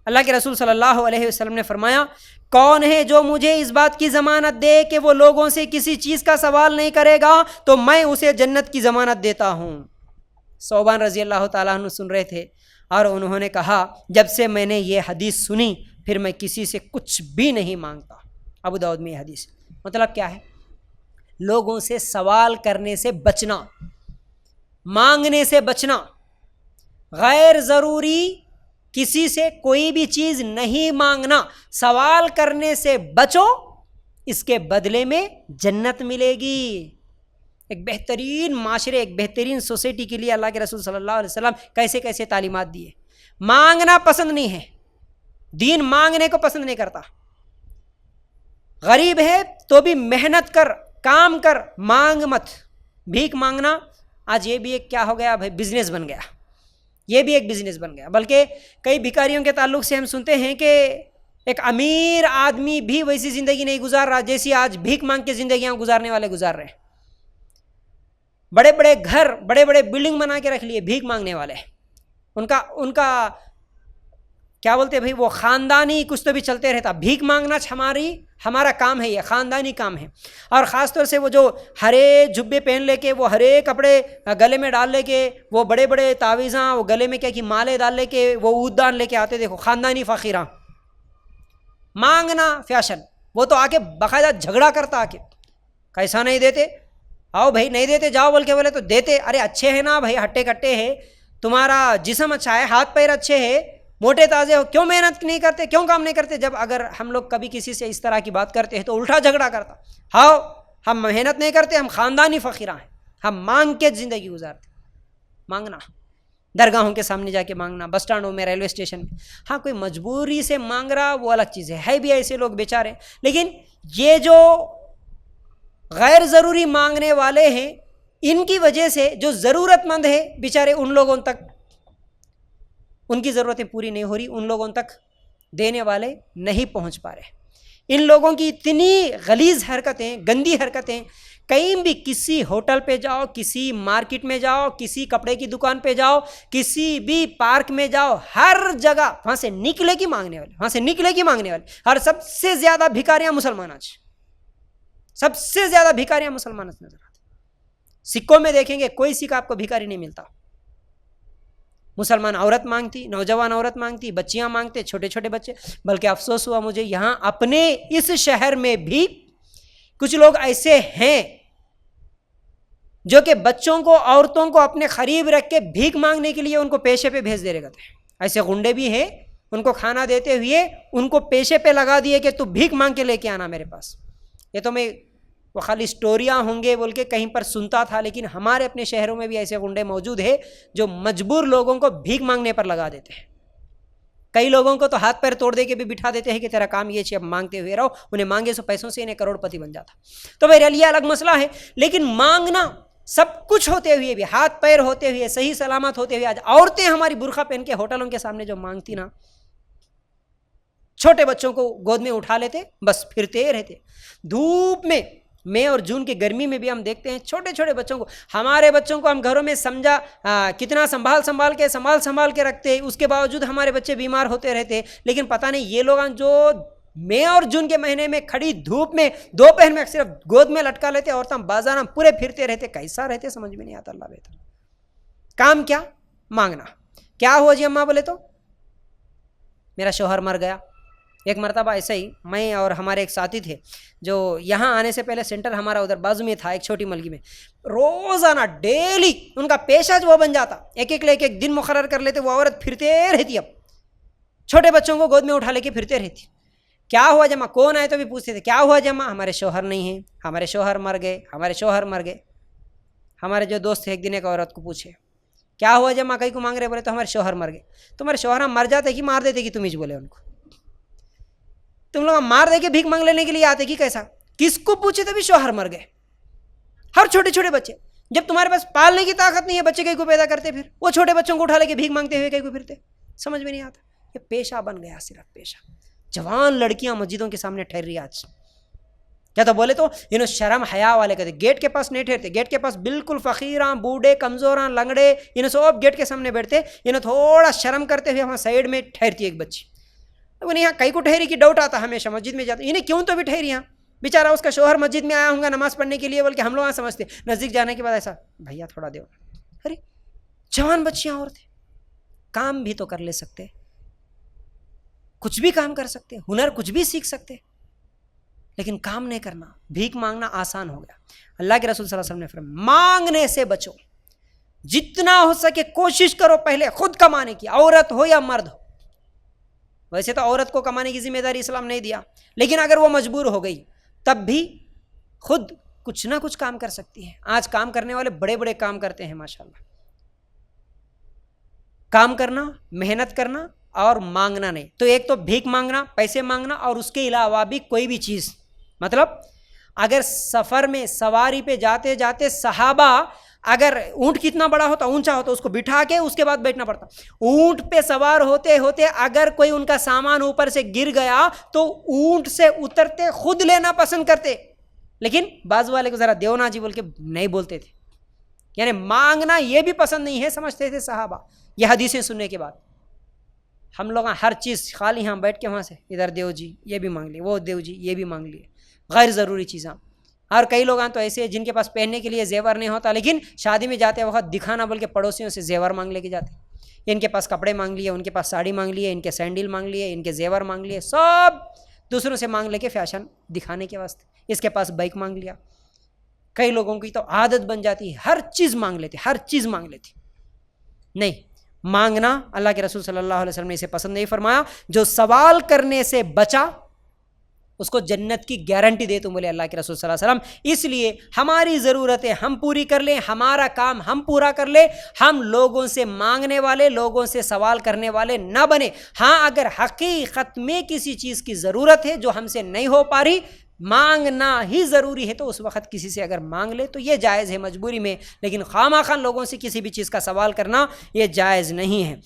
اللہ کے رسول صلی اللہ علیہ وسلم نے فرمایا کون ہے جو مجھے اس بات کی ضمانت دے کہ وہ لوگوں سے کسی چیز کا سوال نہیں کرے گا تو میں اسے جنت کی ضمانت دیتا ہوں۔ ثوبان رضی اللہ تعالیٰ عنہ سن رہے تھے اور انہوں نے کہا جب سے میں نے یہ حدیث سنی پھر میں کسی سے کچھ بھی نہیں مانگتا۔ ابو داؤد میں یہ حدیث مطلب کیا ہے؟ لوگوں سے سوال کرنے سے بچنا، مانگنے سے بچنا، غیر ضروری کسی سے کوئی بھی چیز نہیں مانگنا، سوال کرنے سے بچو، اس کے بدلے میں جنت ملے گی۔ ایک بہترین معاشرے، ایک بہترین سوسائٹی کے لیے اللہ کے رسول صلی اللہ علیہ وسلم کیسے کیسے تعلیمات دیے۔ مانگنا پسند نہیں ہے، دین مانگنے کو پسند نہیں کرتا۔ غریب ہے تو بھی محنت کر، کام کر، مانگ مت۔ بھیک مانگنا آج یہ بھی ایک کیا ہو گیا بھائی، بزنس بن گیا، یہ بھی ایک بزنس بن گیا۔ بلکہ کئی بھکاریوں کے تعلق سے ہم سنتے ہیں کہ ایک امیر آدمی بھی ویسی زندگی نہیں گزار رہا جیسی آج بھیک مانگ کے زندگیاں گزارنے والے گزار رہے ہیں۔ بڑے بڑے گھر، بڑے بڑے بلڈنگ بنا کے رکھ لیے بھیک مانگنے والے، ان کا کیا بولتے بھائی، وہ خاندانی کچھ تو بھی چلتے رہتا۔ بھیک مانگنا ہمارا کام ہے، یہ خاندانی کام ہے۔ اور خاص طور سے وہ جو ہرے جبے پہن لے کے، وہ ہرے کپڑے گلے میں ڈال لے کے، وہ بڑے بڑے تعویذاں، وہ گلے میں کیا کہ مالے ڈال لے کے، وہ اودان لے کے آتے، دیکھو خاندانی فقیراں۔ مانگنا فیشن، وہ تو آ کے باقاعدہ جھگڑا کرتا، آ کے کیسا نہیں دیتے، آؤ بھائی نہیں دیتے جاؤ، بول کے بولے تو دیتے۔ ارے اچھے ہیں نا بھائی، ہٹے کٹے ہے، تمہارا جسم اچھا ہے، ہاتھ پیر اچھے ہے، موٹے تازے ہو، کیوں محنت نہیں کرتے، کیوں کام نہیں کرتے؟ جب اگر ہم لوگ کبھی کسی سے اس طرح کی بات کرتے ہیں تو الٹا جھگڑا کرتا، ہاؤ ہم محنت نہیں کرتے، ہم خاندانی فقیراں ہیں، ہم مانگ کے زندگی گزارتے۔ مانگنا، درگاہوں کے سامنے جا کے مانگنا، بس اسٹینڈوں میں، ریلوے اسٹیشن میں، ہاں کوئی مجبوری سے مانگ رہا وہ الگ چیز ہے بھی ایسے لوگ بیچارے۔ لیکن یہ جو غیر ضروری مانگنے والے ہیں، ان کی وجہ سے جو ضرورت مند ہے بیچارے، ان لوگوں تک ان کی ضرورتیں پوری نہیں ہو رہی، ان لوگوں تک دینے والے نہیں پہنچ پا رہے۔ ان لوگوں کی اتنی غلیظ حرکتیں، گندی حرکتیں، کہیں بھی کسی ہوٹل پہ جاؤ، کسی مارکیٹ میں جاؤ، کسی کپڑے کی دکان پہ جاؤ، کسی بھی پارک میں جاؤ، ہر جگہ وہاں سے نکلے کی مانگنے والے، وہاں سے نکلے کی مانگنے والے۔ اور سب سے زیادہ بھکاریاں مسلمان، آج سب سے زیادہ بھکاریاں مسلمان نظر آتے۔ سکوں میں دیکھیں گے کوئی سکہ آپ کو بھکاری نہیں ملتا۔ مسلمان عورت مانگتی، نوجوان عورت مانگتی، بچیاں مانگتے، چھوٹے چھوٹے بچے۔ بلکہ افسوس ہوا مجھے، یہاں اپنے اس شہر میں بھی کچھ لوگ ایسے ہیں جو کہ بچوں کو، عورتوں کو اپنے قریب رکھ کے بھیک مانگنے کے لیے ان کو پیشے پہ بھیج دے رہے ہیں۔ ایسے غنڈے بھی ہیں، ان کو کھانا دیتے ہوئے ان کو پیشے پہ لگا دیے کہ تو بھیک مانگ کے لے کے آنا میرے پاس۔ یہ تو میں وہ خالی سٹوریاں ہوں گے بول کے کہیں پر سنتا تھا، لیکن ہمارے اپنے شہروں میں بھی ایسے غنڈے موجود ہیں جو مجبور لوگوں کو بھیک مانگنے پر لگا دیتے ہیں۔ کئی لوگوں کو تو ہاتھ پیر توڑ دے کے بھی بٹھا دیتے ہیں کہ تیرا کام یہ اب مانگتے ہوئے رہو، انہیں مانگے سو پیسوں سے انہیں کروڑ پتی بن جاتا۔ تو بہرحال یہ الگ مسئلہ ہے، لیکن مانگنا سب کچھ ہوتے ہوئے بھی، ہاتھ پیر ہوتے ہوئے، صحیح سلامت ہوتے ہوئے، آج عورتیں ہماری برقع پہن کے ہوٹلوں کے سامنے جو مانگتی نا، چھوٹے بچوں کو گود میں اٹھا لیتے، بس پھرتے رہتے دھوپ میں۔ مئی اور جون کی گرمی میں بھی ہم دیکھتے ہیں چھوٹے چھوٹے بچوں کو، ہمارے بچوں کو ہم گھروں میں سمجھا کتنا سنبھال کے رکھتے ہیں، اس کے باوجود ہمارے بچے بیمار ہوتے رہتے۔ لیکن پتہ نہیں یہ لوگ جو مئی اور جون کے مہینے میں کھڑی دھوپ میں دوپہر میں صرف گود میں لٹکا لیتے، عورتیں بازار میں پورے پھرتے رہتے، کیسا رہتے سمجھ میں نہیں آتا۔ اللہ بہتر۔ کام کیا؟ مانگنا۔ کیا ہوا جی اماں بولے تو میرا شوہر مر گیا۔ ایک مرتبہ ایسا ہی میں اور ہمارے ایک ساتھی تھے جو یہاں آنے سے پہلے سینٹر ہمارا ادھر بازو میں تھا، ایک چھوٹی ملکی میں، روزانہ ڈیلی ان کا پیشہ جو بن جاتا، ایک ایک دن مقرر کر لیتے، وہ عورت پھرتے رہتی، اب چھوٹے بچوں کو گود میں اٹھا لے کے پھرتے رہتی۔ کیا ہوا جماں؟ کون آئے تو بھی پوچھتے تھے کیا ہوا جماں؟ ہمارے شوہر نہیں ہیں، ہمارے شوہر مر گئے۔ ہمارے جو دوست تھے ایک دن ایک عورت کو پوچھے کیا ہوا جماں، کہیں کو مانگ رہے؟ بولے تو ہمارے شوہر مر گئے۔ تمہارے شوہر مر جاتے کہ مار دیتے کہ تم ہی بولے ان کو؟ تم لوگ مار دے کے بھیک مانگ لینے کے لیے آتے کہ کیسا؟ کس کو پوچھے تبھی شوہر مر گئے۔ ہر چھوٹے چھوٹے بچے، جب تمہارے پاس پالنے کی طاقت نہیں ہے، بچے کہیں کو پیدا کرتے، پھر وہ چھوٹے بچوں کو اٹھا لے کے بھیک مانگتے ہوئے کہیں کو پھرتے، سمجھ میں نہیں آتا۔ یہ پیشہ بن گیا، صرف پیشہ۔ جوان لڑکیاں مسجدوں کے سامنے ٹھہر رہی آج، کیا تو بولے تو شرم حیا والے کہتے، گیٹ کے پاس نہیں ٹھہرتے، گیٹ کے پاس بالکل فقیراں، بوڑھے، کمزوراں، لنگڑے، سب گیٹ کے سامنے بیٹھتے، تھوڑا شرم کرتے ہوئے وہاں سائڈ میں ٹھہرتی ایک بچی، لیکن یہاں کئی کو ٹھہری کی ڈاؤٹ آتا ہمیشہ مسجد میں جاتا، انہیں کیوں تو بھی ٹھہری یہاں، بیچارہ اس کا شوہر مسجد میں آیا ہوں گا نماز پڑھنے کے لیے، بلکہ ہم لوگ یہاں سمجھتے نزدیک جانے کے بعد ایسا بھیا تھوڑا دیو، ارے جوان بچیاں عورتیں کام بھی تو کر لے سکتے، کچھ بھی کام کر سکتے، ہنر کچھ بھی سیکھ سکتے، لیکن کام نہیں کرنا، بھیک مانگنا آسان ہو گیا۔ اللہ کے رسول صلی اللہ علیہ وسلم نے فرمایا مانگنے سے بچو، جتنا ہو سکے کوشش کرو پہلے خود کمانے کی، عورت ہو یا مرد ہو۔ ویسے تو عورت کو کمانے کی ذمہ داری اسلام نہیں دیا، لیکن اگر وہ مجبور ہو گئی تب بھی خود کچھ نہ کچھ کام کر سکتی ہے۔ آج کام کرنے والے بڑے بڑے کام کرتے ہیں ماشاءاللہ۔ کام کرنا، محنت کرنا اور مانگنا نہیں، تو ایک تو بھیک مانگنا، پیسے مانگنا، اور اس کے علاوہ بھی کوئی بھی چیز، مطلب اگر سفر میں سواری پہ جاتے جاتے صحابہ اگر اونٹ کتنا بڑا ہوتا، اونچا ہوتا، اس کو بٹھا کے اس کے بعد بیٹھنا پڑتا، اونٹ پہ سوار ہوتے ہوتے اگر کوئی ان کا سامان اوپر سے گر گیا تو اونٹ سے اترتے خود لینا پسند کرتے، لیکن بعض والے کو ذرا دیو نا جی بول کے نہیں بولتے تھے، یعنی مانگنا یہ بھی پسند نہیں ہے سمجھتے تھے صحابہ۔ یہ حدیثیں سننے کے بعد ہم لوگ ہر چیز خالی ہاں بیٹھ کے وہاں سے ادھر دیو جی یہ بھی مانگ لیے، وہ دیو جی یہ بھی مانگ لیے، غیر ضروری چیزاں۔ اور کئی لوگ تو ایسے ہیں جن کے پاس پہننے کے لیے زیور نہیں ہوتا، لیکن شادی میں جاتے وقت دکھانا بول کے پڑوسیوں سے زیور مانگ لے کے جاتے، ان کے پاس کپڑے مانگ لیے، ان کے پاس ساڑی مانگ لیے، ان کے سینڈل مانگ لیے، ان کے زیور مانگ لیے، سب دوسروں سے مانگ لے کے فیشن دکھانے کے واسطے، اس کے پاس بائک مانگ لیا۔ کئی لوگوں کی تو عادت بن جاتی ہے ہر چیز مانگ لیتے، ہر چیز مانگ لیتے۔ نہیں، مانگنا اللہ کے رسول صلی اللہ علیہ وسلم نے اسے پسند نہیں فرمایا۔ جو سوال کرنے سے بچا اس کو جنت کی گارنٹی دے تم بولے اللہ کے رسول صلی اللہ علیہ وسلم۔ اس لیے ہماری ضرورتیں ہم پوری کر لیں، ہمارا کام ہم پورا کر لیں، ہم لوگوں سے مانگنے والے، لوگوں سے سوال کرنے والے نہ بنے۔ ہاں اگر حقیقت میں کسی چیز کی ضرورت ہے جو ہم سے نہیں ہو پا رہی، مانگنا ہی ضروری ہے، تو اس وقت کسی سے اگر مانگ لے تو یہ جائز ہے مجبوری میں، لیکن خواہ مخواہ لوگوں سے کسی بھی چیز کا سوال کرنا یہ جائز نہیں ہے۔